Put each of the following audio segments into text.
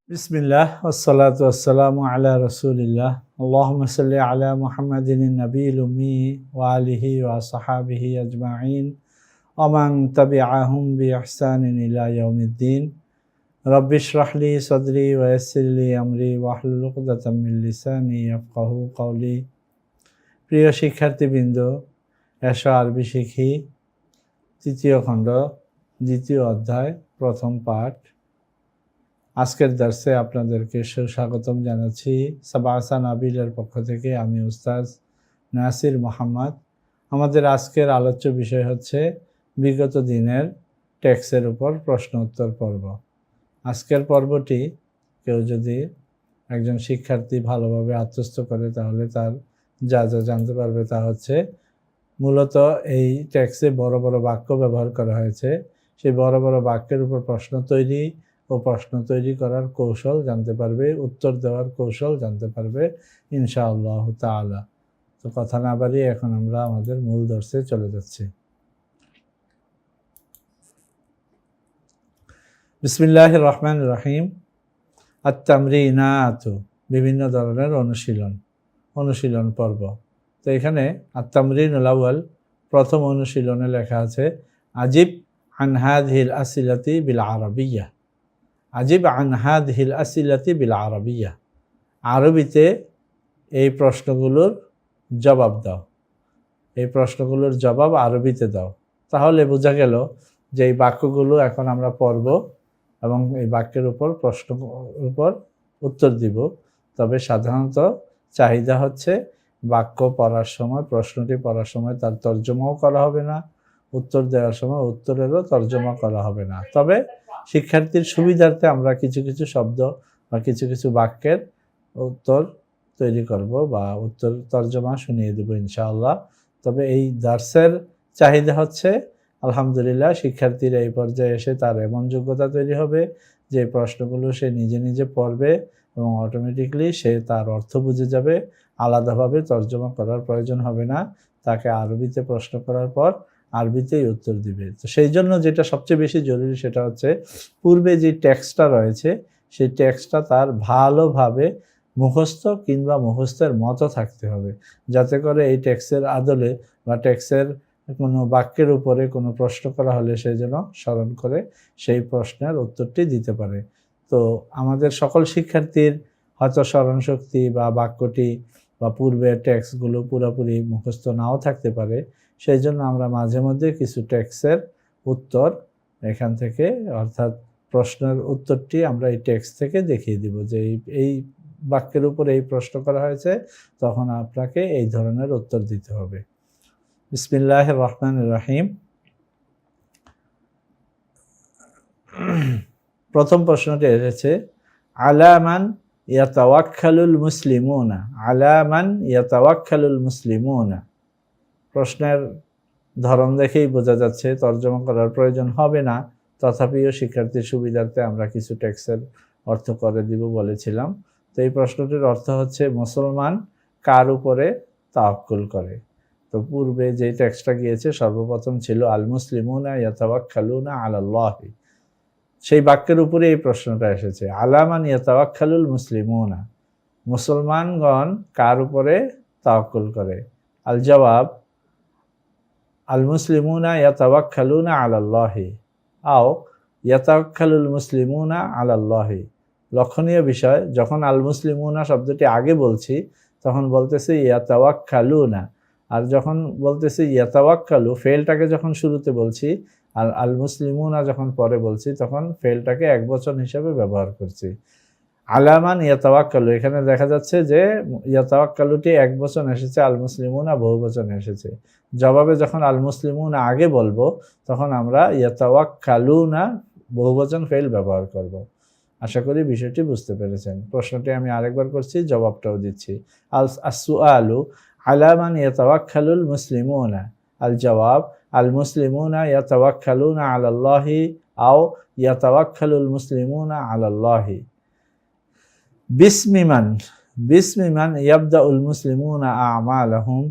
বিসমিল্লাহ ওয়াসসালাতু ওয়াসসালামু আলা রাসূলিল্লাহ আল্লাহুম্মা সাল্লি আলা মুহাম্মাদিন নবিয়্যিল উম্মি ওয়া আলিহি ওয়া আসহাবিহি আজমাইন ওয়া মান তাবিআহুম বিইহসানিন ইলা ইয়াউমিদ্দিন রাব্বি ইশরাহ লি সাদরি ওয়া ইয়াসসির লি আমরি ওয়াহলুল উকদাতাম মিন লিসানি ইয়াফকাহু কওলি। প্রিয় শিক্ষার্থীবৃন্দ, এসো আরবি শিখি তৃতীয় খণ্ড দ্বিতীয় অধ্যায় প্রথম পাঠ। আজকের দার্সে আপনাদেরকে সুস্বাগতম জানাচ্ছি। সাবাসা নাবিলের পক্ষ থেকে আমি উস্তাদ নাসির মোহাম্মদ। আমাদের আজকের আলোচ্য বিষয় হচ্ছে বিগত দিনের টেক্সের উপর প্রশ্ন উত্তর পর্ব। আজকের পর্বটি কেউ যদি একজন শিক্ষার্থী ভালোভাবে আত্মস্থ করে তাহলে তার যা যা জানতে পারবে তা হচ্ছে, মূলত এই টেক্সে বড় বড় বাক্য ব্যবহার করা হয়েছে। সেই বড় বড় বাক্যের উপর প্রশ্ন তৈরি ও প্রশ্ন তৈরি করার কৌশল জানতে পারবে, উত্তর দেওয়ার কৌশল জানতে পারবে ইনশাআল্লাহ তাআলা। তো কথা না বাড়িয়ে এখন আমরা আমাদের মূল দর্শে চলে যাচ্ছি। বিসমিল্লাহির রহমানির রহিম। আত-তামরিনাতু, বিভিন্ন ধরনের অনুশীলন পর্ব। তো এখানে আত-তামরিনুল আউয়াল, প্রথম অনুশীলনে লেখা আছে আজিব আন হাযিহিল আসিলাতি বিল আরাবিয়্যা। আজিব আন হাযিহিল আসিলাতি বিল আরাবিয়্যা, আরবিতে এই প্রশ্নগুলোর জবাব দাও। এই প্রশ্নগুলোর জবাব আরবিতে দাও। তাহলে বোঝা গেল যে এই বাক্যগুলো এখন আমরা পড়ব এবং এই বাক্যের উপর উত্তর দিব। তবে সাধারণত চাহিদা হচ্ছে বাক্য পড়ার সময়, প্রশ্নটি পড়ার সময় তার তর্জমাও করা হবে না, উত্তর দেওয়ার সময় উত্তরেরও তর্জমা করা হবে না। তবে শিক্ষার্থীর সুবিধার্থে আমরা কিছু কিছু শব্দ বা কিছু কিছু বাক্যের উত্তর তৈরি করব বা উত্তর তর্জমা শুনিয়ে দেব ইনশাআল্লাহ। তবে এই দার্সের চাহিদা হচ্ছে আলহামদুলিল্লাহ শিক্ষার্থীর এই পর্যায়ে এসে তার এমন যোগ্যতা তৈরি হবে যে প্রশ্নগুলো সে নিজে নিজে পড়বে এবং অটোমেটিকলি সে তার অর্থ বুঝে যাবে। আলাদাভাবে তর্জমা করার প্রয়োজন হবে না। তাকে আরবিতে প্রশ্ন করার পর আরবিতেই উত্তর দিবে। তো সেই জন্য যেটা সবচেয়ে বেশি জরুরি সেটা হচ্ছে পূর্বে যে টেক্সটটা রয়েছে সেই টেক্সটটা তার ভালোভাবে মুখস্থ কিংবা মুখস্থের মতো থাকতে হবে, যাতে করে এই টেক্সটের আদলে বা টেক্সটের কোনো বাক্যের উপরে কোনো প্রশ্ন করা হলে সে যেন স্মরণ করে সেই প্রশ্নের উত্তরটি দিতে পারে। তো আমাদের সকল শিক্ষার্থীর হয়তো স্মরণশক্তি বা বাক্যটি বা পূর্বের টেক্সটগুলো পুরোপুরি মুখস্থ নাও থাকতে পারে। সেই জন্য আমরা মাঝে মধ্যে কিছু টেক্সটের উত্তর এখান থেকে, অর্থাৎ প্রশ্নের উত্তরটি আমরা এই টেক্সট থেকে দেখিয়ে দিব যে এই বাক্যের উপরে এই প্রশ্ন করা হয়েছে, তখন আপনাকে এই ধরনের উত্তর দিতে হবে। বিসমিল্লাহির রহমানির রহিম। প্রথম প্রশ্নটি এসেছে আলামান ইয়াতাওয়াক্কালুল মুসলিমুনা। আলামান ইয়াতাওয়াক্কালুল মুসলিমুনা। প্রশ্নের ধরন দেখেই বোঝা যাচ্ছে তর্জমা করার প্রয়োজন হবে না, তথাপিও শিক্ষার্থীর সুবিধার্থে আমরা কিছু টেক্সটের অর্থ করে দিব বলেছিলাম। তো এই প্রশ্নটির অর্থ হচ্ছে মুসলমান কার উপরে তাওয়াক্কুল করে। তো পূর্বে যে টেক্সটটা গিয়েছে সর্বপ্রথম ছিল আল মুসলিমুনা ইয়াতাওয়াক্কালুনা আলাল্লাহি। সেই বাক্যের উপরে এই প্রশ্নটা এসেছে আলামান ইয়াতাওয়াক্কালুল মুসলিমুনা, মুসলমানগণ কার উপরে তাওয়াক্কুল করে। আল জবাব আল মুসলিমুনা ইয়াতাওয়াক্কালুনা আলাল্লাহি আও ইয়াতাওয়াক্কালুল মুসলিমুনা আলাল্লাহি। লক্ষণীয় বিষয়, যখন আল মুসলিমুনা শব্দটি আগে বলছি তখন বলতেছে ইয়াতাওয়াক্কালুনা, আর যখন বলতেছি ইয়াতাওয়াক্কালু ফেলটাকে যখন শুরুতে বলছি আর আল মুসলিমুনা যখন পরে বলছি তখন ফেলটাকে একবচন হিসাবে ব্যবহার করছি। আলামান ইয়াতাওয়াক্কালু, এখানে দেখা যাচ্ছে যে ইয়াতাওয়াক্কালুটি একবচন এসেছে, আল মুসলিমুনা বহুবচন এসেছে। জবাবে যখন আল মুসলিমুনা আগে বলবো তখন আমরা ইয়াতাওয়াক্কালুনা বহুবচন ফেল ব্যবহার করব। আশা করি বিষয়টি বুঝতে পেরেছেন। প্রশ্নটি আমি আরেকবার করছি, জবাবটাও দিচ্ছি। আস-সুআলু আলামান ইয়াতাওয়াক্কালুল মুসলিমুনা। আল জবাব আল মুসলিমুনা ইয়াতাওয়াক্কালুনা আলাল্লাহি আও ইয়াতাওয়াক্কালুল মুসলিমুনা আলাল্লাহি। বিসমিমান ইয়াবদাউল মুসলিমুনা আমালাহুম।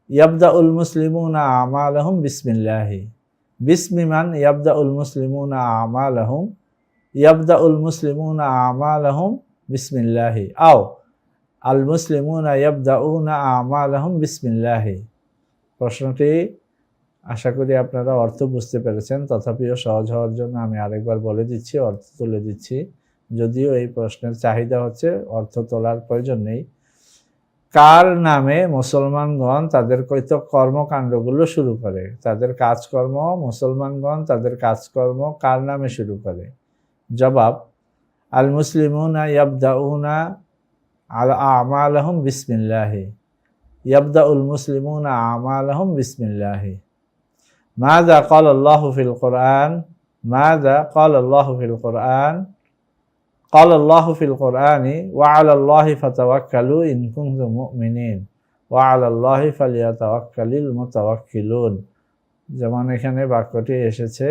ইয়াবদাউল মুসলিমুনা আমালাহুম বিসমিল্লাহি। বিসমিমান ইয়াবদাউল মুসলিমুনা আমালাহুম ইয়াবদাউল মুসলিমুনা আমালাহুম বিসমিল্লাহি আও আল মুসলিমুনা ইয়াবদাউনা আমালাহুম বিসমিল্লাহি। প্রশ্নটি আশা করি আপনারা অর্থ বুঝতে পেরেছেন, তথাপিও সহজ হওয়ার জন্য আমি আরেকবার বলে দিচ্ছি, অর্থ তুলে দিচ্ছি। যদিও এই প্রশ্নের চাহিদা হচ্ছে, অর্থ তোলার প্রয়োজন নেই। কার নামে মুসলমানগণ তাদের কর্মকাণ্ডগুলো শুরু করে? তাদের কাজকর্ম, মুসলমানগণ তাদের কাজকর্ম কার নামে শুরু করে? জবাব, আল মুসলিমুনা ইয়াবদাউনা আমালাহুম বিসমিল্লাহি। ইয়াবদাউল মুসলিমুনা আমালাহুম বিসমিল্লাহি। মাযা ক্বালা আল্লাহু ফিল কুরআন? মাযা ক্বালা আল্লাহু ফিল কুরআন? ক্বালা আল্লাহু ফিল কুরআনি ওয়া আলাল্লাহি ফাতাওয়াক্কালু ইন কুনতুম মুমিনিন ওয়া আলাল্লাহি ফালিয়াতাওয়াক্কালিল মুতাওয়াক্কিলুন। যেমন এখানে বাক্যটি এসেছে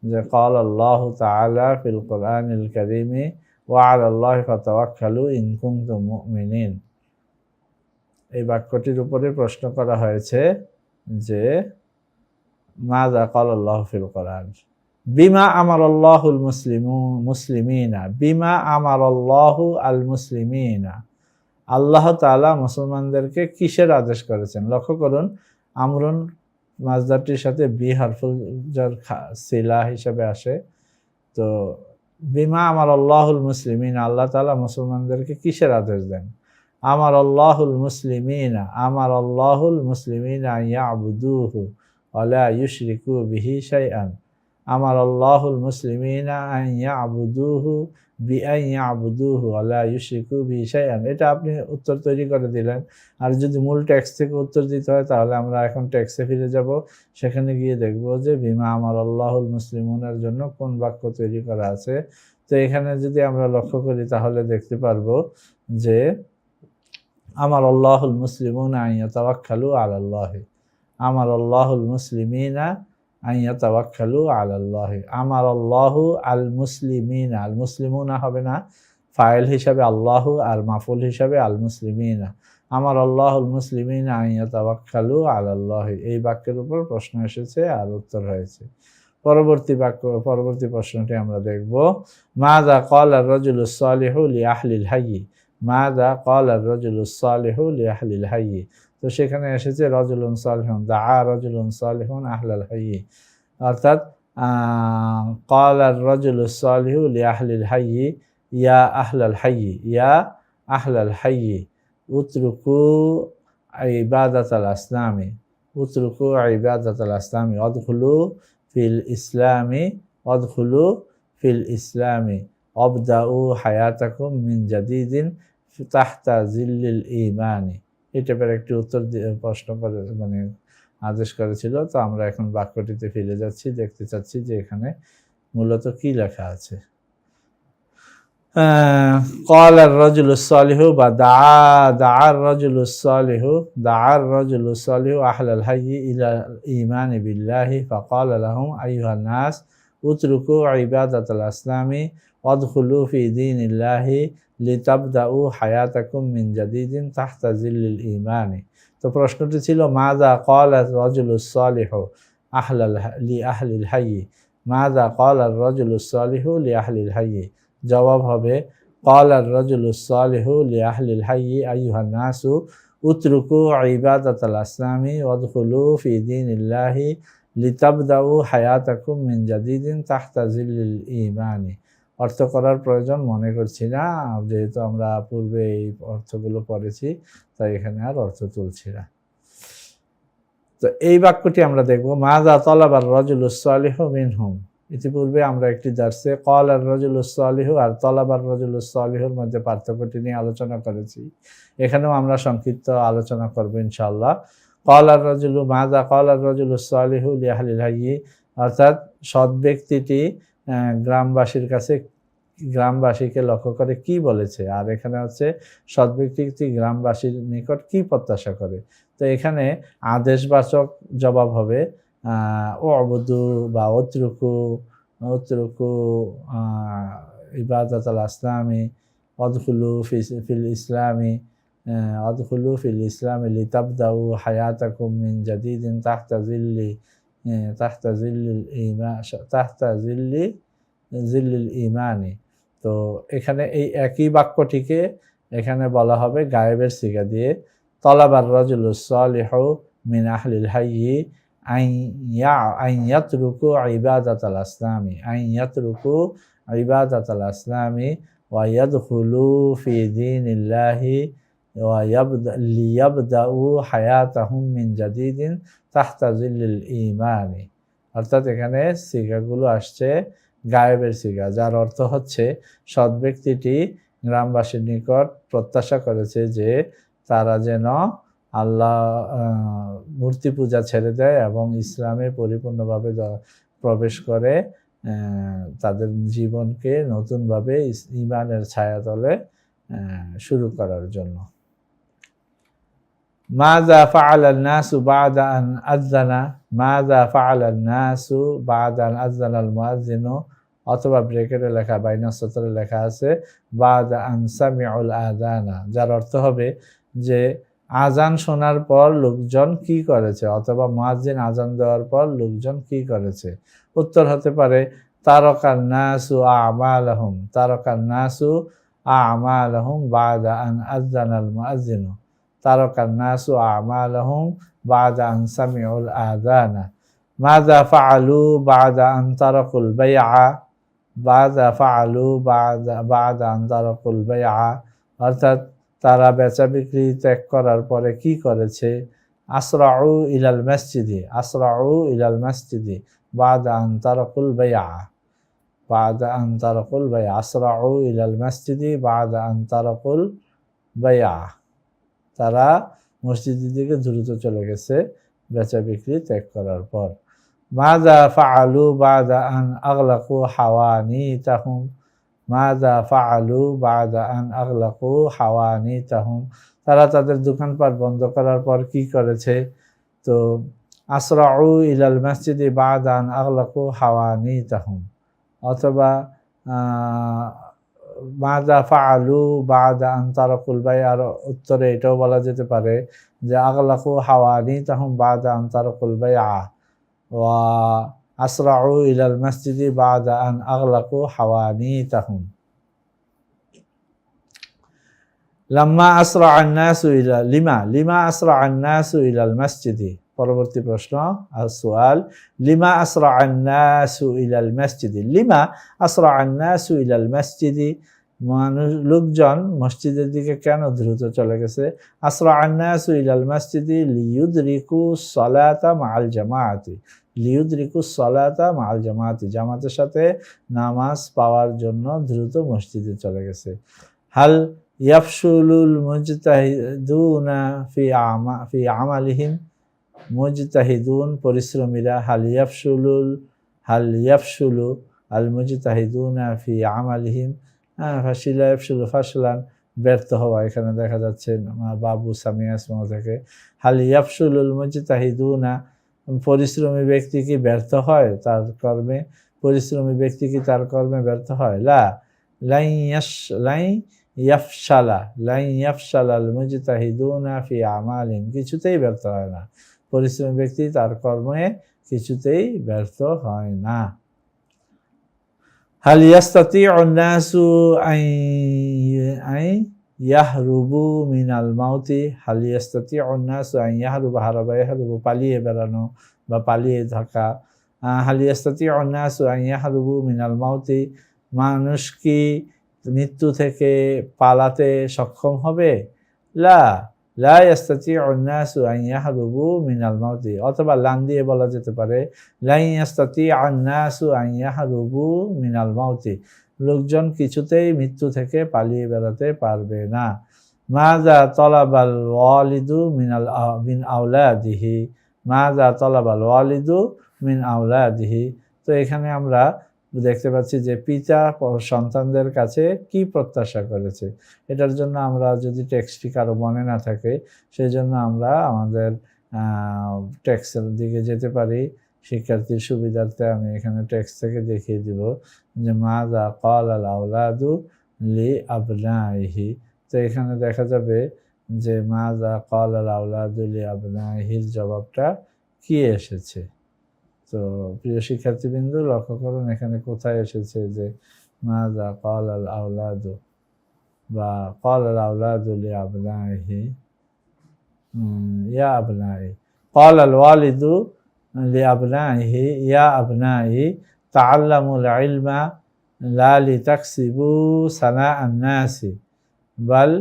যে ক্বালা আল্লাহু তাআলা ফিল কুরআনিল কারীমি ওয়া আলাল্লাহি ফাতাওয়াক্কালু ইন কুনতুম মুমিনিন। এই বাক্যটির উপরে প্রশ্ন করা হয়েছে যে মাযা ক্বালা আল্লাহু ফিল কুরআন? বিমা আমারাল্লাহুল মুসলিমিনা। বিমা আমারাল্লাহু আল মুসলিমিনা। আল্লাহ তাআলা মুসলমানদেরকে কিসের আদেশ করেছেন? লক্ষ্য করুন, আমরুন মাজদারটির সাথে বি হারফুল জার সিলা হিসেবে আসে। তো বিমা আমারাল্লাহুল মুসলিমিনা, আল্লাহ তাআলা মুসলমানদেরকে কিসের আদেশ দেন? আমারাল্লাহুল মুসলিমিনা, আমারাল্লাহুল মুসলিমিনা ইয়াবুদুহু ওয়া লা ইউশরিকু বিহি শাইআন। আমারাল্লাহুল মুসলিমিনা আন ইয়াবুদুহু বিআন ইয়াবুদুহু ওয়া লা ইউশরিকু বিহি শাইআন। এটা আপনি উত্তর তৈরি করে দিলেন। আর যদি মূল টেক্সট থেকে উত্তর দিতে হয় তাহলে আমরা এখন টেক্সটে ফিরে যাব, সেখানে গিয়ে দেখব যে বিমা আমারাল্লাহুল মুসলিমুনের জন্য কোন বাক্য তৈরি করা আছে। তো এখানে যদি আমরা লক্ষ্য করি তাহলে দেখতে পারবো যে আমারাল্লাহুল মুসলিমুনা আন ইয়াতাওয়াক্কালু আলাল্লাহি। আমারাল্লাহুল মুসলিমিনা আন ইয়াতাওয়াক্কালু আলাল্লাহি। আমারাল্লাহু আল মুসলিমিনা, আল মুসলিমুনা হবে না, ফাইল হিসাবে আল্লাহু আর মাফুল হিসাবে আল মুসলিমিনা। আমারাল্লাহুল মুসলিমিনা আন ইয়াতাওয়াক্কালু আলাল্লাহি। এই বাক্যের উপর প্রশ্ন এসেছে আর উত্তর হয়েছে। পরবর্তী প্রশ্নটি আমরা দেখব। মাযা ক্বালা আর-রাজুলুস সালিহু লি আহলিল হায়্যি। মাযা ক্বালা আর-রাজুলুস সালিহু লি আহলিল হায়্যি। তো সেখানে এসেছে রাজুলুন সালিহুন, দাআ রাজুলুন সালিহুন আহলাল হায়্যি। অর্থাৎ ক্বালা আর-রাজুলুস সালিহু লি আহলিল হায়্যি ইয়া আহলাল হায়্যি, ইয়া আহলাল হায়্যি উতরুকু ইবাদাতাল আসনামি, উতরুকু ইবাদাতাল আসনামি ওয়াদখুলু ফিল ইসলামি, ওয়াদখুলু ফিল ইসলামি ওয়াবদাউ হায়াতাকুম মিন জাদিদিন তাহতা জিল্লিল ঈমানি। এই টাইপের একটি উত্তর প্রশ্ন করে আদেশ করেছিল। তো আমরা এখন বাক্যটিতে ফিরে যাচ্ছি, দেখতে চাচ্ছি যে এখানে মূলত কি লেখা আছে। قال الرجل الصالح বা دعا الرجل الصالح أهل الحي إلى الإيمان بالله فقال لهم أيها الناس اتركوا عبادة الأصنام وادخلوا في دين الله লিতাবদাউ হায়াতাকুম মিন জাদিদিন তাহতা জিল্লিল ঈমানি। তো প্রশ্নটি ছিল মাযা ক্বালা আর-রাজুলুস সালিহু লি আহলিল হায়্যি। মাযা ক্বালা আর-রাজুলুস সালিহু লি আহলিল হায়্যি। জবাব হবে ক্বালা আর-রাজুলুস সালিহু লি আহলিল হায়্যি আইয়ুহান নাসু উতরুকু ইবাদাতাল আসনামি ওয়াদখুলু ফি দীনিল্লাহি লিতাবদাউ হায়াতাকুম মিন জাদিদিন তাহতা জিল্লিল ঈমানি। অর্থ করার প্রয়োজন মনে করছি না, যেহেতু আমরা পূর্বে এই অর্থগুলো পড়েছি, তাই এখানে আর অর্থ তুলছি না। তো এই বাক্যটি আমরা দেখব মাযা তালাবার রাজুলুস সালিহু মিনহুম। ইতিপূর্বে আমরা একটি দার্সে ক্বালা আর-রাজুলুস সালিহু আর তালাবার রাজুলুস সালিহুর মধ্যে পার্থক্যটি নিয়ে আলোচনা করেছি। এখানেও আমরা সংক্ষিপ্ত আলোচনা করব ইনশাআল্লাহ। ক্বালা আর-রাজুলু মাযা ক্বালা আর-রাজুলুস সালিহু লি আহলিল হায়্যি, অর্থাৎ সৎ ব্যক্তিটি গ্রামবাসীকে লক্ষ্য করে কি বলেছে, আর এখানে হচ্ছে সৎ ব্যক্তিটি গ্রামবাসীর নিকট কি প্রত্যাশা করে। তো এখানে আদেশবাচক জবাব হবে উবুদু বা উতরুকু ইবাদাতাল আসনামি ওয়াদখুলু ফিল ইসলামি লিতাবদাউ হায়াতাকুম মিন জাদিদিন তাহতা জিল্লিল ঈমান, তাহতা জিল্লি জিল্লিল ইমানি। তো এখানে এই একই বাক্যটিকে এখানে বলা হবে গায়েবের সিগা দিয়ে, তলাবার রাজুলুস সালিহু মিন আহলিল হাইয়্যি আন ইয়াতরুকু ইবাদাতাল আসনামি, আন ইয়াতরুকু ইবাদাতাল আসনামি ওয়া ইয়াদখুলু ফি দীনিল্লাহি ওয়া লিয়াবদাউ হায়াতাহুম মিন জাদিদিন তাহতা জিল্লিল ঈমানি। অর্থাৎ এখানে সিগাগুলো আসছে গায়েবের সিগা, যার অর্থ হচ্ছে সৎ ব্যক্তিটি গ্রামবাসীর নিকট প্রত্যাশা করেছে যে তারা যেন আল্লাহ মূর্তি পূজা ছেড়ে দেয় এবং ইসলামে পরিপূর্ণভাবে প্রবেশ করে তাদের জীবনকে নতুনভাবে ঈমানের ছায়াতলে শুরু করার জন্য। মাযা ফাআলান নাসু বা'দা আন আযানা, মাযা ফাআলান নাসু বা'দা আন আযানাল মুয়াজ্জিনু, অথবা ব্রেকেটে লেখা বাইনা সতরে লেখা আছে বা'দা আন সামিউল আযানা, যার অর্থ হবে যে আজান শোনার পর লোকজন কি করেছে, অথবা মুয়াজ্জিন আজান দেওয়ার পর লোকজন কি করেছে। উত্তর হতে পারে তারাকান নাসু আমালাহুম, তারাকান নাসু আমালাহুম বা'দা আন আযানাল মুয়াজ্জিনু, তারাকান নাসু আমালাহুম বা'দা আন সামিউল আযানা। মাযা ফাআলু বা'দা আন তারাকুল বাইআ, মাযা ফাআলু বা'দা আন তারাকুল বাইআ, অর্থাৎ তারা বেচা বিক্রি ত্যাগ করার পরে কি করেছে। আসরাউ ইলাল মসজিদি, আসরাউ ইলাল মসজিদি বা'দা আন তারাকুল বাইআ, বা'দা আন তারাকুল বাইআ, আসরাউ ইলাল মসজিদি বা'দা আন তারাকুল বাইআ, তারা মসজিদের দিকে দ্রুত চলে গেছে বেচা বিক্রি ত্যাগ করার পর। মাযা ফাআলু বা'দা আন আগলাকু হাওয়ানিতাহুম, মাযা ফাআলু বা'দা আন আগলাকু হাওয়ানিতাহুম, তারা তাদের দোকানপাট বন্ধ করার পর কি করেছে। তো আসরাউ ইলাল মসজিদি বা'দা আন আগলাকু হাওয়ানিতাহুম, অথবা মাযা ফাআলু বা'দা আন তারাকুল বাইআর উত্তরে এটাও বলা যেতে পারে যে আগলাকু হাওয়ানিতাহুম বা'দা আন তারাকুল বাইআ ওয়া আসরাউ ইলাল মসজিদি বা'দা আন আগলাকু হাওয়ানিতাহুম। লাম্মা আসরা'আন নাসু ইলা লিমা আসরা'আন নাসু ইলাল মসজিদি, পরবর্তী প্রশ্ন সুয়াল লিমা আসরা'আন নাসু ইলাল মসজিদি, লিমা আসরা'আন নাসু ইলাল মসজিদি, লোকজন মসজিদের দিকে কেন দ্রুত চলে গেছে। আসরা'আন নাসু ইলাল মসজিদি লিয়ুদরিকু সলাতা মা'আল জামাআতি, লিয়ুদরিকু সলাতা মা'আল জামাআতি, জামাতের সাথে নামাজ পাওয়ার জন্য দ্রুত মসজিদে চলে গেছে। হাল ইয়াফশুলুল মুজতাহিদুনা ফি আমালিহিম, মুজতাহিদুন পরিশ্রমীরা, হাল ইয়াফশুলু আল মুজতাহিদুনা ফি আমালিহিম, ফাশিলা ইয়াফশুলু ফাশলান ব্যর্থ হওয়া, এখানে দেখা যাচ্ছে বাবু সামিয়া ইসমা থেকে। হাল ইয়াফশুলুল মুজতাহিদুনা, পরিশ্রমী ব্যক্তি কি ব্যর্থ হয় তার কর্মে, পরিশ্রমী ব্যক্তি কি তার কর্মে ব্যর্থ হয়। লাই ইয়াফশালাল মুজতাহিদুনা ফি আমালিহিম, কিছুতেই ব্যর্থ হয় না, পরিশ্রমী ব্যক্তি তার কর্মে কিছুতেই ব্যর্থ হয় না। হাল ইয়াস্তাতিউন নাসু আন ইয়াহরুবু মিনাল মাউতি, হাল ইয়াস্তাতিউন নাসু আন ইয়াহরুবু, হারাবা ইয়াহরুবু পালিয়ে বেড়ানো বা পালিয়ে থাকা। হাল ইয়াস্তাতিউন নাসু আন ইয়াহরুবু মিনাল মাউতি, মানুষ কি মৃত্যু থেকে পালাতে সক্ষম হবে। লা ইয়াস্তাতিউন নাসু আন ইয়াহরুবু মিনাল মাউতি, অথবা লান দিয়ে বলা যেতে পারে লা ইয়াস্তাতিউন নাসু আন ইয়াহরুবু মিনাল মাউতি, লোকজন কিছুতেই মৃত্যু থেকে পালিয়ে বেড়াতে পারবে না। মাযা তালাবাল ওয়ালিদু মিন আওলাদিহি, মাযা তালাবাল ওয়ালিদু মিন আওলাদিহি, তো এখানে আমরা দেখতে পাচ্ছি যে পিতা সন্তানদের কাছে কি প্রত্যাশা করেছে। এটার জন্য আমরা যদি টেক্সটটি কারো মনে না থাকে, সেই জন্য আমরা আমাদের টেক্সটের দিকে যেতে পারি। শিক্ষার্থীর সুবিধার্থে আমি এখানে টেক্সট থেকে দেখিয়ে দিব যে মাযা ক্বালাল আওলাদু লি আবনাইহি, তো এখানে দেখা যাবে যে মাযা ক্বালাল আওলাদু লি আবনাইহির জবাবটা কি এসেছে। তো তো প্রিয় শিক্ষার্থীবৃন্দ, লক্ষ্য করুন এখানে কোথায় এসেছে যে মাযা ক্বালাল আওলাদু বা ক্বালাল আওলাদু লিআবনাইহি, ইয়া আবনাই, ক্বালাল ওয়ালিদু লিআবনাইহি ইয়া আবনাই তাআল্লামুল ইলমা লা লিতাকসিবু সানাআন নাসি বাল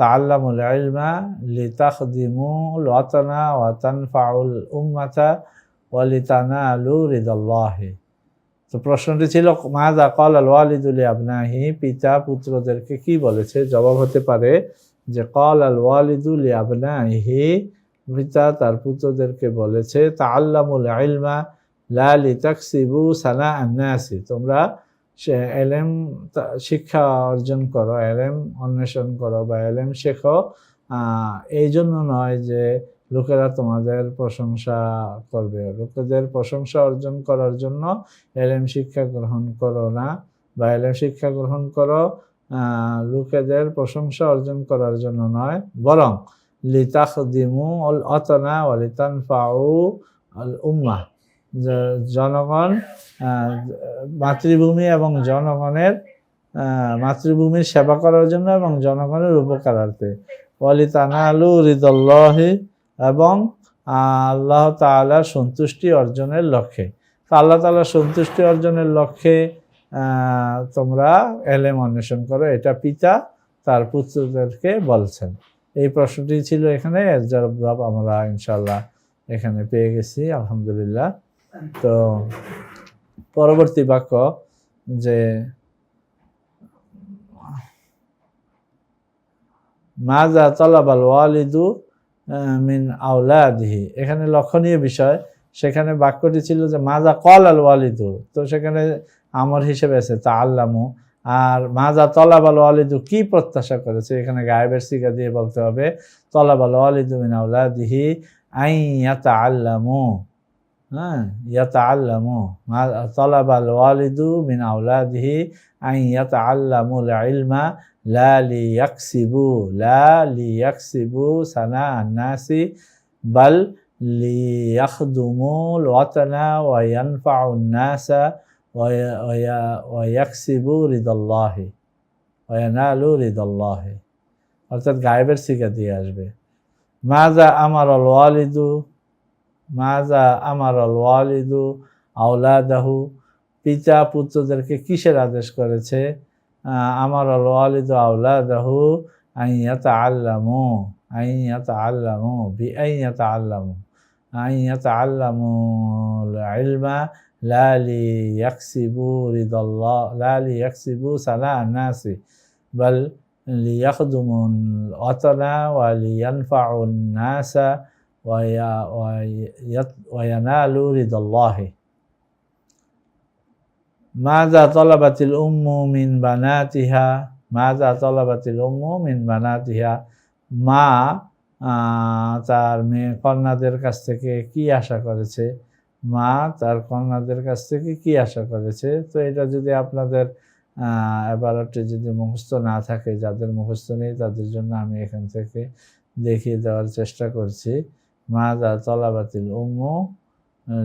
তাআল্লামুল ইলমা লিতাখদিমুল ওয়াতানা ওয়া তানফাউল উম্মাতা ওয়া লিতানালু রিদাল্লাহি। তো প্রশ্নটি ছিল মাযা ক্বালাল ওয়ালিদু লিআবনাইহি, পিতা পুত্রদেরকে কি বলেছে? জবাব হতে পারে যে ক্বালাল ওয়ালিদু লিআবনাইহি, পিতা তার পুত্রদেরকে বলেছে তাআল্লামুল ইলমা লা লিতাকসিবু সানাআন নাসি, তোমরা এলেম শিক্ষা অর্জন করো, এলেম অন্বেষণ করো বা এলেম শেখো, এই জন্য নয় যে লোকেরা তোমাদের প্রশংসা করবে। লোকেদের প্রশংসা অর্জন করার জন্য এলেম শিক্ষা গ্রহণ করো না, বা এলেম শিক্ষা গ্রহণ করো লোকেদের প্রশংসা অর্জন করার জন্য নয়, বরং লিতাখদিমু আল ওয়াতানা ওয়া লিতানফাউ আল উম্মাহ, জনগণ, মাতৃভূমি এবং জনগণের, মাতৃভূমির সেবা করার জন্য এবং জনগণের উপকারার্থে, ওয়া লিতানালু রিদাল্লাহি, এবং আল্লাহ তাআলার সন্তুষ্টি অর্জনের লক্ষ্যে। তো আল্লাহ তাআলার সন্তুষ্টি অর্জনের লক্ষ্যে তোমরা এলেম অন্বেষণ করো, এটা পিতা তার পুত্রদেরকে বলছেন। এই প্রশ্নটি ছিল এখানে, এর জবাব আমরা ইনশাআল্লাহ এখানে পেয়ে গেছি, আলহামদুলিল্লাহ। তো পরবর্তী বাক্য যে মাযা তালাবাল ওয়ালিদু মিন আওলাদিহি, এখানে লক্ষণীয় বিষয়, সেখানে বাক্যটি ছিল যে মাযা ক্বালাল ওয়ালিদু, তো সেখানে আমর হিসেবে আছে তাআল্লামু। আর মাযা তালাবাল ওয়ালিদু, কি প্রত্যাশা করেছে, এখানে গায়েবের সিগা দিয়ে বলতে হবে তালাবাল ওয়ালিদু মিন আওলাদিহি আন ইয়াতাআল্লামু, ইয়াতাআল্লামু, তালাবাল ওয়ালিদু মিন আওলাদিহি আন ইয়াতাআল্লামুল ইলমা লা লিয়াকসিবু সানাআন নাসি বাল লিয়াখদুমুল ওয়াতানা ওয়া ইয়ানফাউন নাসা ওয়া ইয়াকসিবু রিদাল্লাহি ওয়া ইয়ানালু রিদাল্লাহি, অর্থাৎ গায়েবের সিগা দিয়ে আসবে। মাযা আমারাল ওয়ালিদু, মাযা আমারাল ওয়ালিদু আওলাদাহু, পিতা পুত্রদেরকে কিসের আদেশ করেছে? আমারাল ওয়ালিদু আওলাদাহু আন ইয়াতাআল্লামু, আন ইয়াতাআল্লামু বিআন ইয়াতাআল্লামু, আন ইয়াতাআল্লামুল ইলমা লা লিয়াকসিবু রিদাল্লাহ, লা লিয়াকসিবু সানাআন নাসি বাল লিয়াখদুমুল ওয়াতানা ওয়া লিয়ানফাউন নাসা ওয়া ইয়ানালু রিদাল্লাহি। মাযা তালাবাতিল উম্মু মিন বানাতিহা, মাযা তালাবাতিল উম্মু মিন বানাতিহা, মা তার মেয়ে কন্যাদের কাছ থেকে কি আশা করেছে? মা তার কন্যাদের কাছ থেকে কি আশা করেছে? তো এটা যদি আপনাদের এবারটি যদি মুখস্থ না থাকে, যাদের মুখস্থ নেই তাদের জন্য আমি এখান থেকে দেখিয়ে দেওয়ার চেষ্টা করছি। মাযা তালাবাতিল উম্মু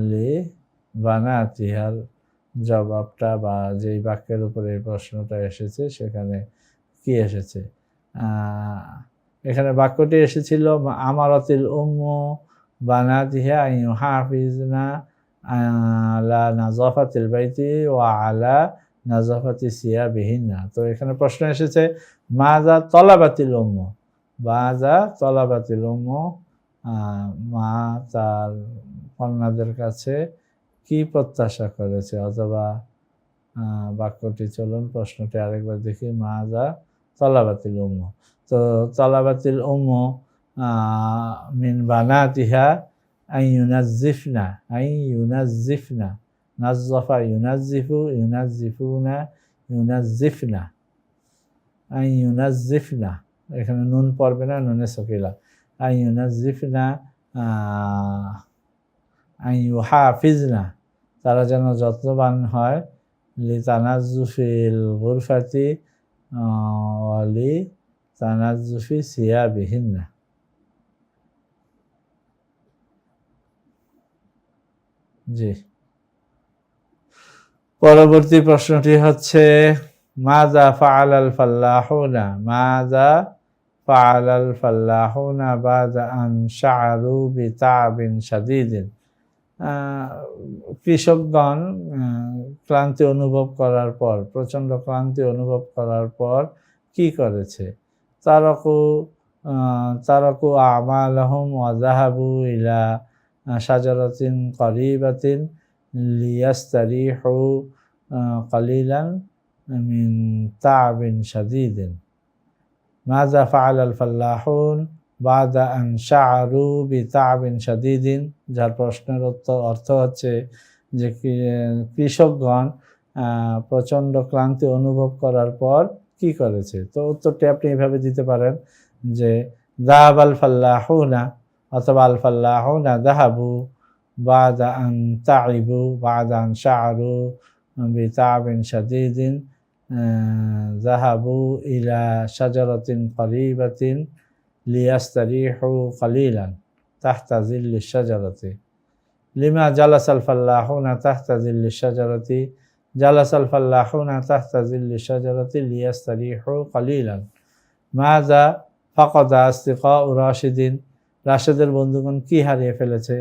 লি বানাতিহার জবাবটা বা যেই বাক্যের উপরে এই প্রশ্নটা এসেছে সেখানে কি এসেছে? এখানে বাক্যটি এসেছিল আমারাতিল উম্মু বানাতিহা আন ইউহাফিজনা আলা নাযাফাতিল বাইতি ওয়া আলা নাযাফাতি সিয়াবিহিন্না। তো এখানে প্রশ্ন এসেছে মাযা তালাবাতিল উম্মু, মাযা তালাবাতিল উম্মু, মা তার কন্যাদের কাছে কি প্রত্যাশা করেছে, অথবা বাক্যটি চলুন প্রশ্নটি আরেকবার দেখি। মাযা তালাবাতিল উম্মু, তো তালাবাতিল উম্মু মিন বানাতিহা আন ইউনাজ্জিফনা, আন ইউনাজ্জিফনা, নাজ্জাফা ইউনাজ্জিফু, ইউনাজ্জিফুনা, ইউনাজ্জিফনা, আন ইউনাজ্জিফনা, এখানে নুন পড়বে না, নুনে সকিলা, আন ইউনাজ্জিফনা আন ইউহাফিজনা, তারা যেন যত্নবান হয়, লিতানাজ্জুফিল গুরফাতি ওয়া লিতানাজ্জুফি সিয়াবিহিন্না। জি। পরবর্তী প্রশ্নটি হচ্ছে মাযা ফাআলাল ফাল্লাহুনা, মাযা ফাআলাল ফাল্লাহুনা বাদা আন শাআরু বিতাবিন শাদীদিন। কৃষকগণ ক্লান্তি অনুভব করার পর, প্রচণ্ড ক্লান্তি অনুভব করার পর কি করেছে? তারাকু আমালাহুম ওয়া যাহাবু ইলা শাজারাতিন করিবাতিন লিয়াস্তারিহু কালিলান মিন তা'বিন শাদীদিন। মাযা ফাআলাল ফাল্লাহুন বাদা আন শাআরু বিতা'বিন শাদীদিন। যার প্রশ্নের অর্থ হচ্ছে যে কৃষকগণ প্রচণ্ড ক্লান্তি অনুভব করার পর কি করেছে? তো উত্তরটি আপনি এভাবে দিতে পারেন যে যাহাবাল ফাল্লাহুনা অথবা আল ফাল্লাহুনা যাহাবু বাদা আন তা'iবু বাদা আন শাআরু বিতা'বিন শাদীদিন যাহাবু ইলা শাজারাতিন করিবাতিন লিয়াস্তারিহু কালিলান তাহতা জিল্লি শাজারাতি। লিমা জালাসাল ফাল্লাহুনা তাহতা জিল্লি শাজারাতি, জালাসাল ফাল্লাহুনা তাহতা জিল্লি শাজারাতি লিয়াস্তারিহু কালিলান। মাযা ফাকাদা আসদিকাউ রাশিদিন, রাশেদের বন্ধুগণ কি হারিয়ে ফেলেছে?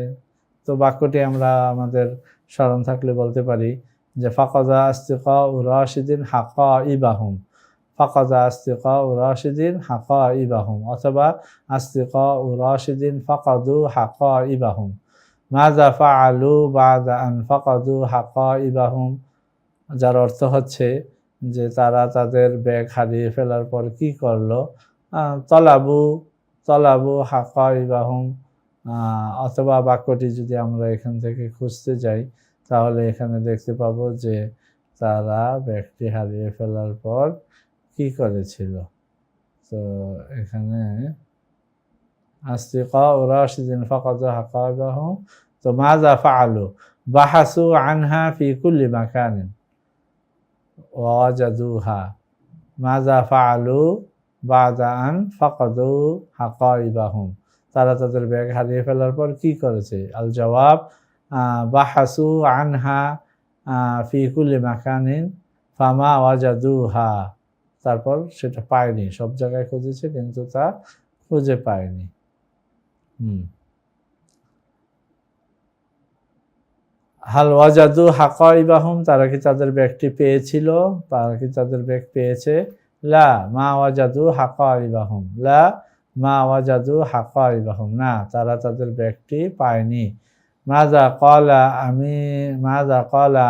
তো বাক্যটি আমরা আমাদের স্মরণ থাকলে বলতে পারি যে ফাকাদা আসদিকাউ রাশিদিন হাকাইবাহুম, ফাকাদা আসদিকাউ রাশিদিন হাকাইবাহুম, অথবা আসদিকাউ রাশিদিন ফাকাদু হাকাইবাহুম। মাযা ফাআলু বাদা আন ফাকাদু হাকাইবাহুম, যার অর্থ হচ্ছে যে তারা তাদের ব্যাগ হারিয়ে ফেলার পর কি করলো? তলাবু হাকাইবাহুম। অথবা বাক্যটি যদি আমরা এখান থেকে খুঁজতে যাই তাহলে এখানে দেখতে পাবো যে তারা ব্যাগটি হারিয়ে ফেলার পর কি করেছিল। তো এখানে আসদিকাউ রাশিদিন ফাকাদু হাকাইবাহুম। তো মাযা ফাআলু বাহাসু আনহা ফি কুল্লি মাকানিন ওয়াজাদুহা। মাযা ফাআলু বাদা আন ফাকাদু হাকাইবাহুম, তারা তাদের ব্যাগ হারিয়ে ফেলার পর কি করেছে? আল জবাব বাহাসু আনহা ফি কুল্লি মাকানিন ফামা ওয়াজাদুহা, তারপর সেটা পায়নি, সব জায়গায় খুঁজেছে কিন্তু তা খুঁজে পায়নি। হাল ওয়াজাদু হাকাইবাহুম, তারা কি তাদের ব্যাগটি পেয়েছিল? তারা কি তাদের ব্যাগ পেয়েছে? লা মা ওয়াজাদু হাকাইবাহুম, লা মা ওয়াজাদু হাকাইবাহুম, না, তারা তাদের ব্যাগটি পায়নি। মাযা ক্বালা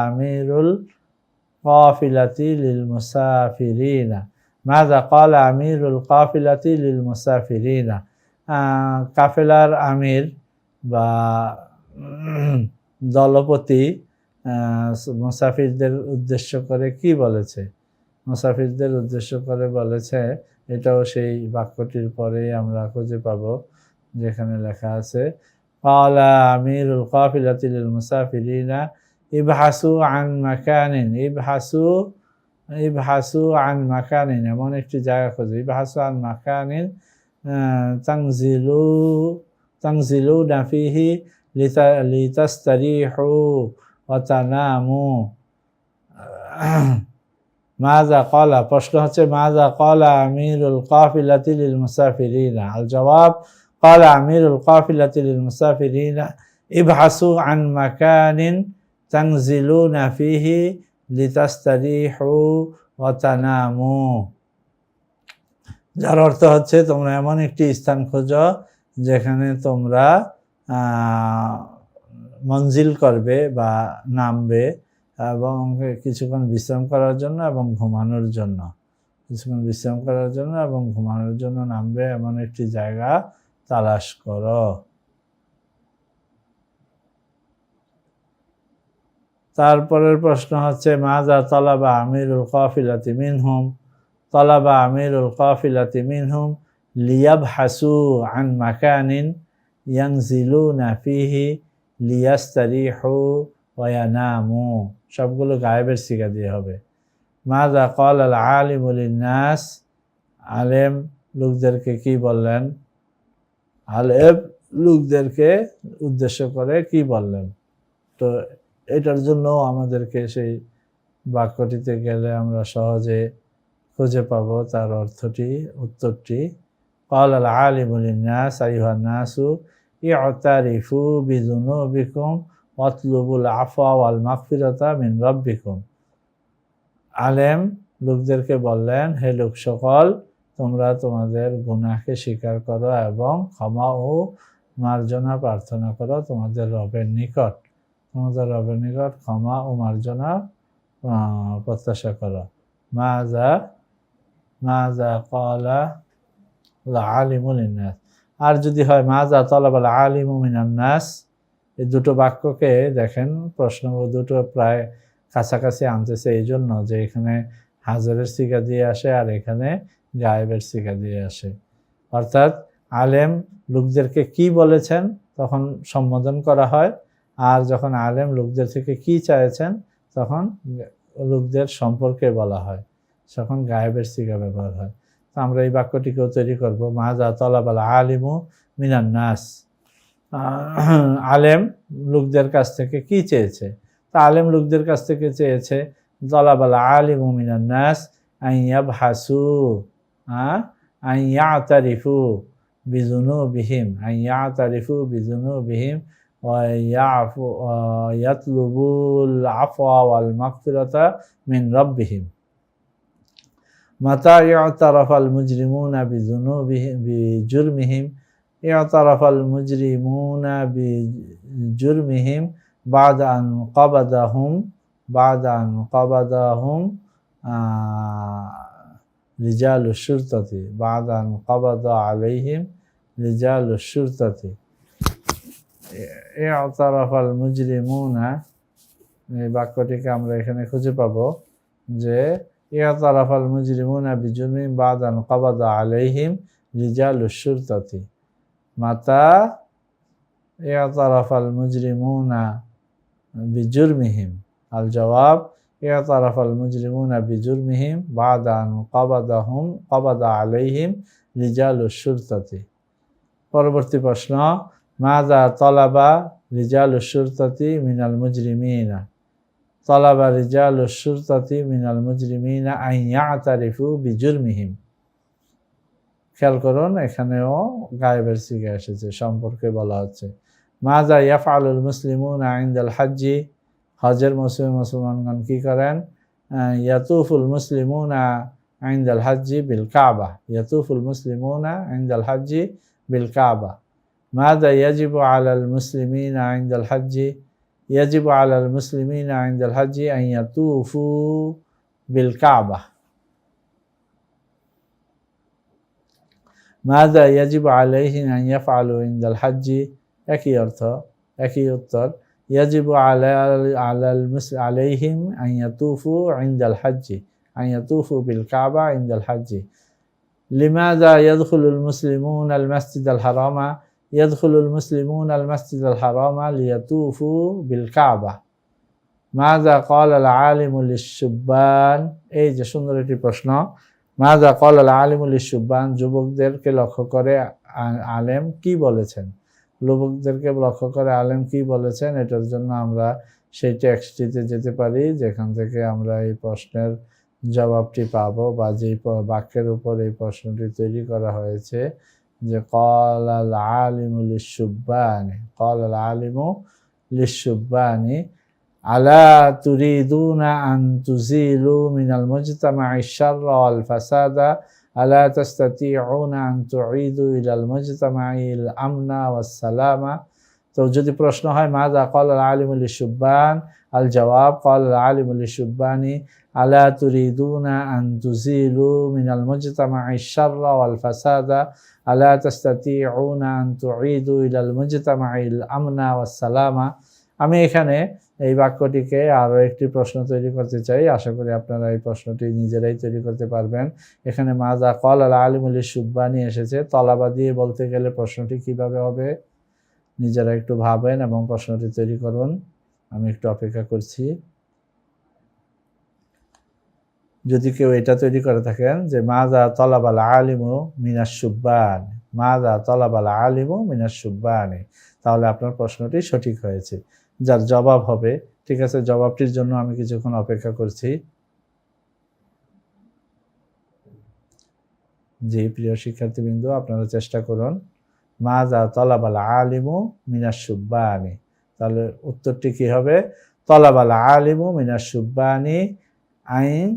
আমিরুল কাফিলাতি লিল মুসাফিরিনা, মাযা ক্বালা আমিরুল কাফিলাতি লিল মুসাফিরিনা। কাফেলার আমির বা দলপতি মুসাফিরদের উদ্দেশ্য করে কি বলেছে? মুসাফিরদের উদ্দেশ্য করে বলেছে, এটাও সেই বাক্যটির পরেই আমরা খুঁজে পাবো যেখানে লেখা আছে ক্বালা আমিরুল কাফিলাতি লিল মুসাফিরিনা ইবহাসু আন মাকানিন, ইবহাসু আন মাকানিন, এমন একটি জায়গা খোঁজে। ইবহাসু আন মাকানিন তানজিলুনা ফিহি লিতাস্তারিহু ওয়া তানামু। মাযা ক্বালা, প্রশ্ন হচ্ছে মাযা ক্বালা আমিরুল কাফিলাতি লিল মুসাফিরিনা। আল জবাব ক্বালা আমিরুল কাফিলাতি লিল মুসাফিরিনা ইবহাসু আন মাকানিন তানজিলুনা ফিহি লিতাস্তারিহু ওয়া তানামু, যার অর্থ হচ্ছে তোমরা এমন একটি স্থান খোঁজো যেখানে তোমরা মঞ্জিল করবে বা নামবে এবং কিছুক্ষণ বিশ্রাম করার জন্য এবং ঘুমানোর জন্য, কিছুক্ষণ বিশ্রাম করার জন্য এবং ঘুমানোর জন্য নামবে, এমন একটি জায়গা তালাশ করো। তারপরের প্রশ্ন হচ্ছে মাযা তালাবা আমিরুল কাফিলাতি মিনহুম, তালাবা আমিরুল কাফিলাতি মিনহুম লিয়াবহাসু আন মাকানিন ইয়ানজিলুনা ফিহি লিয়াস্তারিহু ওয়া ইয়ানামু, সবগুলো গায়েবের সিগা দিয়ে হবে। মাযা ক্বালা আল আলিমু লিন-নাস, আলেম লোকদেরকে কি বললেন? আলেম লোকদেরকে উদ্দেশ্য করে কি বললেন? তো এটার জন্য আমাদেরকে সেই বাক্যটিতে গেলে আমরা সহজে খুঁজে পাব তার অর্থটি, উত্তরটি। قال العالم للناس أيها الناس اعترفوا بذنوبكم واطلبوا العفو والمغفرة من ربكم। আলেম লোকদেরকে বললেন, হে লোক সকল, তোমরা তোমাদের গুনাহকে স্বীকার করো এবং ক্ষমা ও মার্জনা প্রার্থনা করো তোমাদের রবের নিকট। তোমাদের রবের নিকট ক্ষমা ও মার্জনা প্রত্যাশা করো। মাজা ক্বালা আলিমু লিন্নাস। আর যদি হয় মাজা তালাবাল আলিমু মিনান নাস, এই দুটো বাক্যকে দেখেন প্রশ্ন দুটো প্রায় কাছাকাছি আনতেছে এই জন্য যে এখানে হাজরের সিগা দিয়ে আসে আর এখানে গায়েবের সিগা দিয়ে আসে। অর্থাৎ আলেম লোকদেরকে কি বলেছেন তখন সম্বোধন করা হয়, আর যখন আলেম লোকদের থেকে কি চাইছেন তখন লোকদের সম্পর্কে বলা হয়, তখন গায়েবের সিগা ব্যবহার হয়। তো আমরা এই বাক্যটিকেও তৈরি করব, মাজা তালাবাল আলিমু মিনান নাস। আলেম লোকদের কাছ থেকে কি চেয়েছে? তা আলেম লোকদের কাছ থেকে চেয়েছে তালাবাল আলিমু মিনান নাস আইয়াবহাসু আইয়াতারিফু বিজুনুবিহিম আইয়াতারিফু বিজুনুবিহিম ওয়া ইয়াতলুবুল আফওয়া ওয়াল মাগফিরাতা মিন রাব্বিহিম। মাতা ইয়াতারাফাল মুজরিমুনা বিজুরমিহিম ইয়াতারাফাল মুজরিমুনা বিজুরমিহিম বা'দা আন কাবাদাহুম রিজালুশ শুরতাতি বা'দা আন কাবাদা আলাইহিম রিজালুশ শুরতাতি। ইয়াতারাফাল মুজরিমুনা, এই বাক্যটিকে আমরা এখানে খুঁজে পাবো যে ইয়াতারাফাল মুজরিমুনা বিজুরমিহিম বা'দা আন কাবাদা আলাইহিম রিজালুশ শুরতাতি। মাতা ইয়াতারাফাল মুজরিমুনা বিজুরমিহিম, আল জবাব ইয়াতারাফাল মুজরিমুনা বিজুরমিহিম বা'দা আন কাবাদা আলাইহিম রিজালুশ শুরতাতি। পরবর্তী প্রশ্ন, মাযা তালাবা রিজালুশ শুরতাতি মিনাল মুজরিমিনা। তালাবা রিজালুশ শুরতাতি মিনাল মুজরিমিনা আন ইয়াতারিফু বিজুরমিহিম। খেয়াল করুন, এখানেও গায়েবের সিগা এসেছে, সম্পর্কে বলা হচ্ছে। মাযা ইয়াফআলুল মুসলিমুনা ইনদাল হাজ্জি। হজের মৌসুমে মুসলমানগণ কি করেন? ইয়াতুফুল মুসলিমুনা ইনদাল হাজ্জি বিল কাবা। ইয়াতুফুল মুসলিমুনা ইনদাল হাজ্জি বিল কাবা। মাযা ইয়াজিবু আলাল মুসলিমিনা ইনদাল হাজ্জি। ইয়াজিবু আলাল মুসলিমিনা ইনদাল হাজ্জি আন ইয়াতুফু বিল কাবা। মাযা ইয়াজিবু আলাইহিম আন ইয়াফআলু ইনদাল হাজ্জি। একই অর্থ, একই উত্তর। ইয়াজিবু আলাইহিম আন ইয়াতুফু ইনদাল হাজ্জি আন ইয়াতুফু বিল কাবা ইনদাল হাজ্জি। লিমাযা ইয়াদখুলুল মুসলিমুনা আল মাসজিদাল হারামা। ইয়াদখুলুল মুসলিমুনা আল মাসজিদাল হারামা লিয়াতুফু বিল কাবা। মাযা ক্বালাল আলিমু লিশ-শুব্বান। এই যে সুন্দর একটি প্রশ্ন। মাযা ক্বালাল আলিমু লিশ-শুব্বান, যুবকদেরকে লক্ষ্য করে আলেম কি বলেছেন? যুবকদেরকে লক্ষ্য করে আলেম কি বলেছেন, এটার জন্য আমরা সেই টেক্সটটিতে যেতে পারি যেখান থেকে আমরা এই প্রশ্নের জবাবটি পাবো, বা যেই বাক্যের উপর এই প্রশ্নটি তৈরি করা হয়েছে, যে ক্বালাল আলিমু লিশ-শুব্বানি। ক্বালাল আলিমু লিশ-শুব্বানি আলা তুরিদুনা আন তুজিলু মিনাল মুজতামাইশ শাররা ওয়াল ফাসাদা আলা তাস্তাতিউনা আন তুঈদু ইলাল মুজতামাইল আমনা ওয়াস সালামা। তো যদি প্রশ্ন হয় মাযা ক্বালাল আলিমু লিশ-শুব্বান, আল জবাব ক্বালাল আলিমু লিশ-শুব্বানি আলা তুরিদুনা আন তুজিলু মিনাল মুজতামাইশ শাররা ওয়াল ফাসাদা আলা তাস্তাতিউনা আন তুঈদু ইলাল মুজতামাইল আমনা ওয়াস সালামা। আমি এখানে এই বাক্যটিকে আরও একটি প্রশ্ন তৈরি করতে চাই, আশা করি আপনারা এই প্রশ্নটি নিজেরাই তৈরি করতে পারবেন। এখানে মাযা ক্বালাল আলিমু লিশ-শুব্বানি এসেছে, তলাবা দিয়ে বলতে গেলে প্রশ্নটি কিভাবে হবে নিজেরা একটু ভাবেন এবং প্রশ্নটি তৈরি করুন। আমি একটু অপেক্ষা করছি। যদি কেউ এটা তৈরি করে থাকেন যে মাযা তালাবাল আলিমু মিনাশ-শুব্বান, মাযা তালাবাল আলিমু মিনাশ-শুব্বানি, তাহলে আপনার প্রশ্নটি সঠিক হয়েছে। যার জবাব হবে ঠিক আছে, জবাবটির জন্য আমি কিছুক্ষণ অপেক্ষা করছি। জি প্রিয় শিক্ষার্থীবৃন্দ, আপনারা চেষ্টা করুন। মাজা তলাবাল আলিমু মিনাশ সুব্বানি, তাহলে উত্তরটি কি হবে? তলাবাল আলিমু মিনাশ সুব্বানি আইন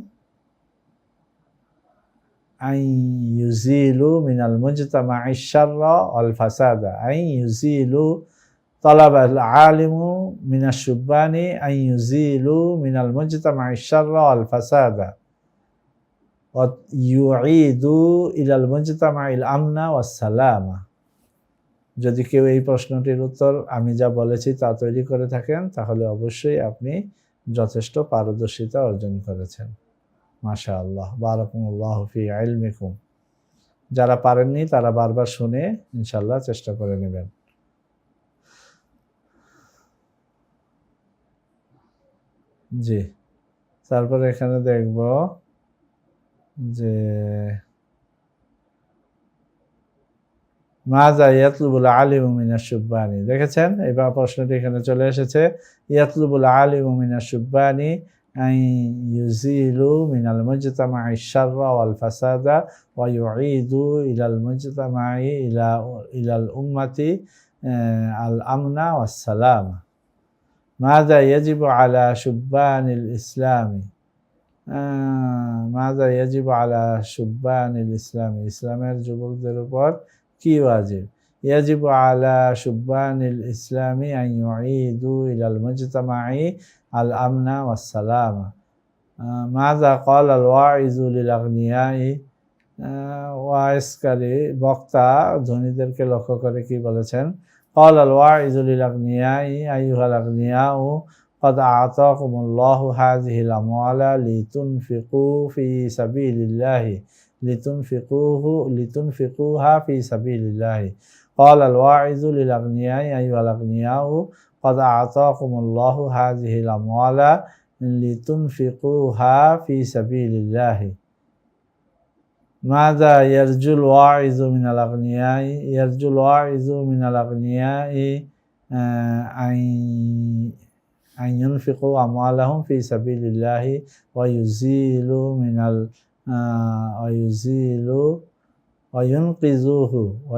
ইউজিলু মিনাল মুজতামা'i শাররা ওয়াল ফাসাদা। ইউজিলু তলাবাল আলিমু মিনাশ সুব্বানি ইউজিলু মিনাল মুজতামা'i শাররা ওয়াল ফাসাদা ওয়া ইউঈদু ইলাল মুজতামা'il আমনা ওয়াস সালামা। যদি কেউ এই প্রশ্নটির উত্তর আমি যা বলেছি তা তৈরি করে থাকেন, তাহলে অবশ্যই আপনি যথেষ্ট পারদর্শিতা অর্জন করেছেন। মাশাআল্লাহ, বারাকাল্লাহু ফি ইলমিকুম। যারা পারেননি তারা বারবার শুনে ইনশাআল্লাহ চেষ্টা করে নেবেন। জি, তারপরে এখানে দেখব যে মাজা ইয়াতলুবুল আলিমু মিনাশ সুব্বানি। দেখেছেন, এবার প্রশ্নটি এখানে চলে এসেছে। ইয়াতলুবুল আলিমু মিনাশ সুব্বানি ইউজিলু মিনাল মুজতামা'i শাররা ওয়াল ফাসাদা ওয়া ইউঈদু ইলাল মুজতামা'i ইলাল উম্মতি আল আমনা ওয়াস সালামা। মাযা ইয়াজিবু আলা শুব্বানিল ইসলামি। মাযা ইয়াজিবু আলা শুব্বানিল ইসলামি, ইসলামের যুবকদের উপর কি ওয়াজিব? ইয়াজিবু আলা শুব্বানিল ইসলামি আন ইউঈদু ইলাল মুজতামা'i আল আমনা ওয়াস সালামা। মাযা ক্বালা আল ওয়াইজু লিল আগনিয়াই। ওয়াইজকারী বক্তা ধনীদেরকে লক্ষ্য করে কি বলেছেন? ক্বালা আল ওয়াইজু লিল আগনিয়াই আইয়ুহাল আগনিয়াউ قد أعطاكم الله هذه الأموال لتنفقوا في سبيل الله لتنفقوها في سبيل الله. قال الواعظ للأغنياء أيها الأغنياء قد أعطاكم الله هذه الأموال لتنفقوها في سبيل الله. ماذا يرجو الواعظ من الأغنياء؟ يرجو الواعظ من الأغنياء أن ينفقوا أموالهم في سبيل الله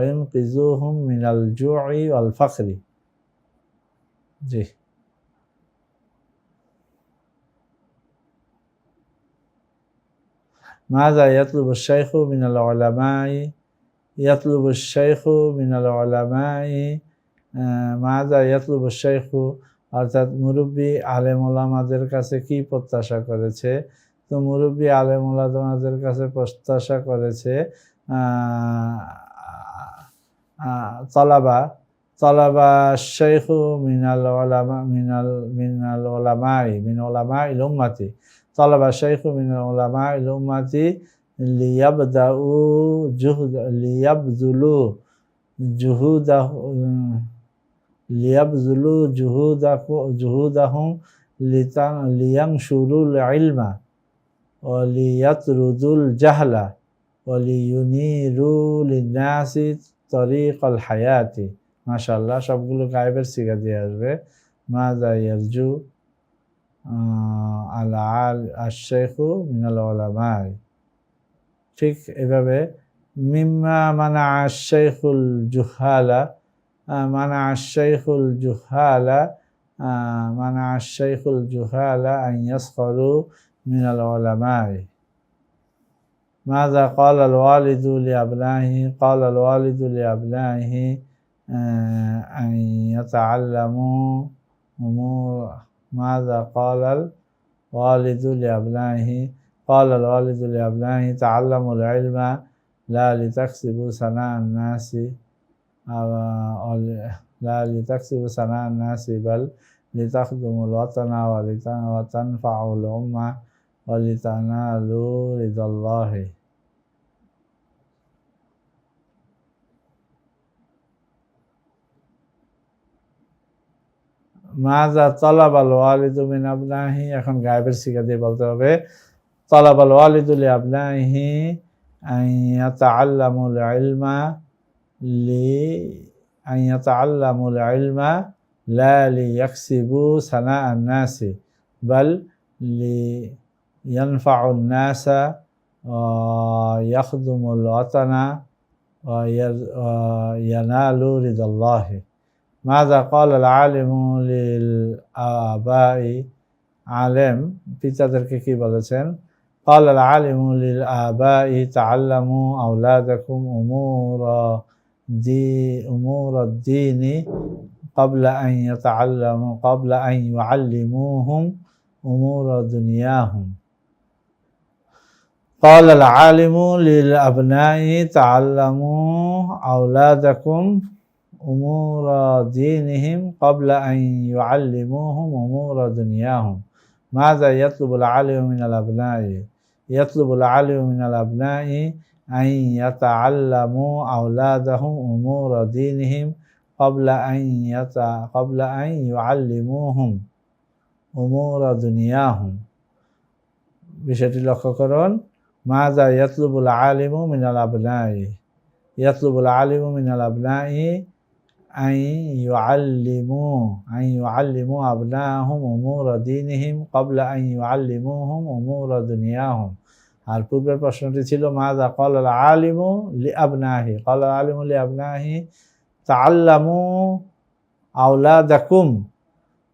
وينقذوهم من الجوع والفقر. জি, ماذا يطلب الشيخ من العلماء؟ يطلب الشيخ من العلماء ماذا يطلب الشيخ؟ অর্থাৎ মুরব্বী আলেম ওলামাদের কাছে কি প্রত্যাশা করেছে? তো মুরব্বী আলেম ওলামাদের কাছে প্রত্যাশা করেছে তলাবা শাইখু মিনাল উলামাইল উম্মতি। তলাবা শাইখু মিনাল উলামাইল উম্মতি লিয়াবযুলু জুহুদাহুম লিয়ানশুরুল ইলমা ওয়া লিয়াতরুদুল জাহলা ওয়া লিয়ুনিরু লিন্নাসি তরিকাল হায়াতি। মাশাআল্লাহ, সবগুলো গায়েবের সিগা দিয়ে আসবে। মাযা ইয়ারজু আশ-শাইখু মিনাল উলামা। ঠিক এভাবে মিম্মা মানা আশ-শাইখুল জুহালা منع الشيخ الجهال أن يسخروا من العلماء. ماذا قال الوالد لأبنائه؟ قال الوالد لأبنائه أن يتعلموا أمور. ماذا قال الوالد لأبنائه؟ قال الوالد لأبنائه تعلموا العلم لا لتكسبوا ثناء الناس لا لتكسبوا ثناء الناس بل لتخدموا الوطن وتنفعوا الأمة ولتنالوا رضا الله. মাযা তালাবাল ওয়ালিদু মিন আবনাহি। এখন গায়েবের সিগা দিয়ে বলতে হবে তালাবাল ওয়ালিদু লি আবনাহি আন ইয়াতাআল্লামুল ইলমা লা লিয়াকসিবু সানাআন নাসি বাল লিয়ানফাউন নাসা ইয়াখদুমুল ওয়াতানা ইয়ানালু রিদাল্লাহি। মাযা ক্বালাল আলিমু লিল আবাই, আলেম পিতাদেরকে কি বলেছেন? ক্বালাল আলিমু লিল আবাই তাআল্লামু আওলাদাকুম উমুরাদ-দীনি ক্বাবলা আন ইউআল্লিমুহুম উমুরা দুনিয়াহুম। ক্বালাল আলিমু লিল আবনাই তাআল্লামু আওলাদাকুম উমুরা দীনিহিম ক্বাবলা আন ইউআল্লিমুহুম উমুরা দুনিয়াহুম। মাযা ইয়াতলুবুল আলিমু মিনাল আবনাই? ইয়াতলুবুল আলিমু মিনাল আবনাই আন ইয়াতাআল্লামু আওলাদাহুম উমুরা দীনিহিম ক্বাবলা আন ইউআল্লিমুহুম উমুরা দুনিয়াহুম। বিষয়টি লক্ষ্য করুন। মাযা ইয়াতলুবুল আলিমু মিনাল আবনাই? ইয়াতলুবুল আলিমু মিনাল আবনাই আন ইউআল্লিমু আবনাহুম উমুরা দীনিহিম ক্বাবলা আন ইউআল্লিমুহুম উমুরা দুনিয়াহুম। আর পূর্বের প্রশ্নটি ছিল মাযা ক্বালাল আলিমু লিআবনাহি? ক্বালাল আলিমু লিআবনাহি তাআল্লামু আওলাদাকুম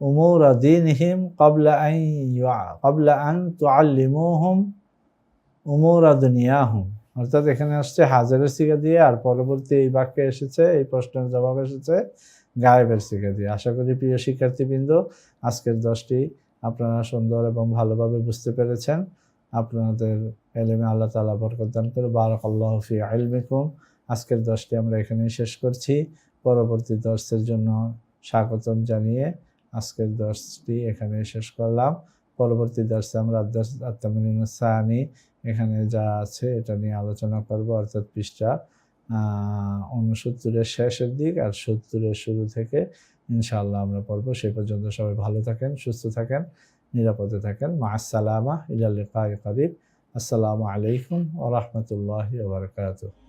উমুরা দীনিহিম ক্বাবলা আন তুআল্লিমুহুম উমুরা দুনিয়াহুম। অর্থাৎ এখানে আসছে হাজারের সিগা দিয়ে, আর পরবর্তী এই বাক্যে এসেছে, এই প্রশ্নের জবাব এসেছে গায়েবের সিগা দিয়ে। আশা করি প্রিয় শিক্ষার্থীবৃন্দ, আজকের 10টি আপনারা সুন্দর এবং ভালোভাবে বুঝতে পেরেছেন। আপনাদের ইলমে আল্লাহ তাআলা বরকত দান করে। বারাকাল্লাহু ফি ইলমিকুম। আজকের 10টি আমরা এখানেই শেষ করছি। পরবর্তী দর্সের জন্য স্বাগতম জানিয়ে আজকের 10টি এখানেই শেষ করলাম। পরবর্তী দর্সে আমরা আত-তামরিনুস সানি এখানে যা আছে এটা নিয়ে আলোচনা করব, অর্থাৎ পৃষ্ঠা 69-এর শেষের দিক আর 70-এর শুরু থেকে ইনশাআল্লাহ আমরা পড়ব। সেই পর্যন্ত সবাই ভালো থাকেন, সুস্থ থাকেন, নিরাপদে থাকেন। মা'আস সালামা, ইলা লিকাই করিব। আসসালামু আলাইকুম ওয়া রাহমাতুল্লাহি ওয়া বারাকাতুহু।